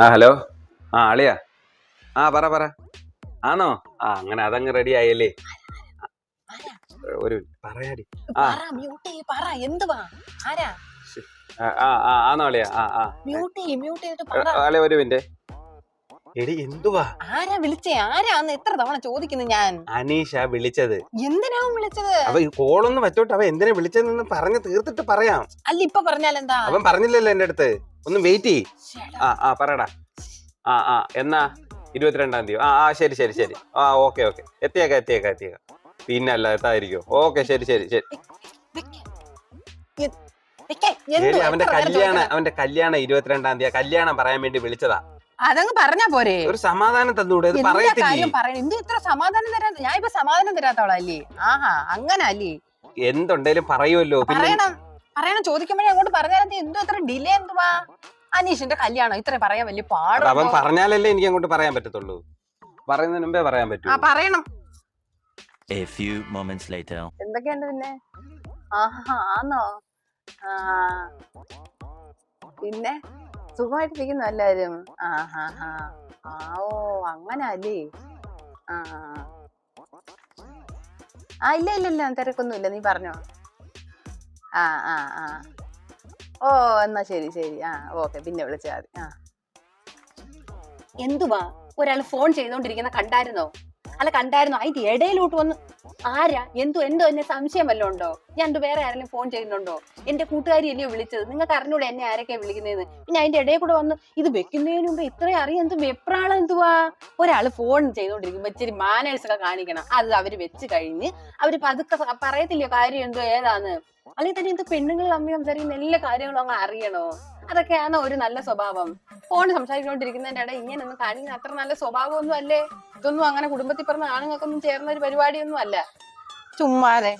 Hello. അളിയാ. പറ പറ. ആണോ? അങ്ങനെ അതങ്ങ് റെഡി ആയല്ലേ. ഒരു പറയാടി. ആണോ അളിയാ? അളിയ ഒരു മിനിറ്റ്. എടി എന്തുവാ? ആരാ വിളിച്ചേ? ആരാന്ന് എത്ര തവണ ചോദിക്കുന്നു ഞാൻ. അനീഷ വിളിച്ചത്. എന്തിനാ വിളിച്ചത്? അവ കോളൊന്നും വെച്ചോട്ടെ, അവ എന്തിനാ വിളിച്ചതെന്ന് പറഞ്ഞു തീർത്തിട്ട് പറയാം. അല്ല ഇപ്പൊ പറഞ്ഞാലെന്താ? അവൻ പറഞ്ഞില്ലല്ലോ എന്റെ അടുത്ത്. ഒന്ന് വെയിറ്റ് ചെയ്. പറയടാ. എന്നാ 22-ാം തീയതി? ശരി ശരി ശരി. ഓക്കെ എത്തിയേക്കാം. പിന്നെ അല്ല എത്താതിരിക്കോ? ഓക്കെ ശരി. അവന്റെ കല്യാണം 22-ാം തീയതി. കല്യാണം പറയാൻ വേണ്ടി വിളിച്ചതാ. അതങ്ങ് പറഞ്ഞാ പോരെ? ഒരു സമാധാനം തന്നൂടെ? ഇത്ര സമാധാനം തരാ? ഞാൻ ഇപ്പൊ സമാധാനം തരാത്തോളല്ലേ? അങ്ങനെ അല്ലേ? എന്തുണ്ടേലും പറയുമല്ലോ. പറയണം ചോദിക്കുമ്പോഴേ അങ്ങോട്ട് പറഞ്ഞാൽ എന്തോ ഇത്ര ഡിലേ എന്തുവാ? അനീഷിന്റെ കല്യാണം ഇത്ര പറയാൻ വലിയ പാട്. അവൻ പറഞ്ഞാലല്ലേ എനിക്ക് അങ്ങോട്ട് പറയാൻ പറ്റത്തുള്ളൂ. പറയുന്നതിന് മുമ്പേ പറയാൻ പറ്റൂ. പറയണം. A few moments later. എന്തൊക്കെയുണ്ട് പിന്നെ? ആന്നോ? പിന്നെ സുഖമായിട്ടിരിക്കുന്നു എല്ലാരും. അങ്ങനെ അല്ലേ? ഇല്ല തിരക്കൊന്നുമില്ല, നീ പറഞ്ഞോ. എന്നാ ശരി. ഓക്കെ, പിന്നെ വിളിച്ചാൽ മതി. എന്തുവാ ഒരാൾ ഫോൺ ചെയ്തോണ്ടിരിക്കുന്ന കണ്ടായിരുന്നോ? അതിന്റെ ഇടയിലോട്ട് വന്ന് ആരാ എന്തോ എന്നെ സംശയം വല്ലതും ഉണ്ടോ? ഞാൻ വേറെ ആരെങ്കിലും ഫോൺ ചെയ്യുന്നുണ്ടോ? എന്റെ കൂട്ടുകാരി അല്ലയോ വിളിച്ചത്? നിങ്ങൾക്ക് അറിഞ്ഞൂടെ എന്നെ ആരൊക്കെയാ വിളിക്കുന്നതെന്ന്? പിന്നെ അതിന്റെ ഇടയിൽ കൂടെ വന്ന് ഇത് വെക്കുന്നതിന് മുമ്പ് ഇത്രയും അറിയാം. വെപ്രാളം എന്തുവാ? ഒരാള് ഫോൺ ചെയ്തോണ്ടിരിക്കുമ്പോ ഇച്ചിരി മാനേഴ്സ് ഒക്കെ കാണിക്കണം. അത് അവര് വെച്ച് കഴിഞ്ഞ് അവര് പതുക്കെ പറയത്തില്ലയോ കാര്യം എന്തോ ഏതാന്ന്? അല്ലെങ്കിൽ തന്നെ എന്ത് പെണ്ണുങ്ങൾ തമ്മിൽ സംസാരിക്കുന്ന എല്ലാ കാര്യങ്ങളും അങ്ങ് അറിയണോ? അതൊക്കെയാണ് ഒരു നല്ല സ്വഭാവം. ഫോൺ സംസാരിച്ചുകൊണ്ടിരിക്കുന്നതിന്റെ ഇടയിൽ ഇങ്ങനെ ഒന്നും കാണിക്കുന്ന അത്ര നല്ല സ്വഭാവമൊന്നും അല്ലേ? ഇതൊന്നും അങ്ങനെ കുടുംബത്തിൽ പറഞ്ഞ ആണുങ്ങൾക്കൊന്നും ചേർന്ന ഒരു പരിപാടിയൊന്നും അല്ല. ചുമ്മാതെ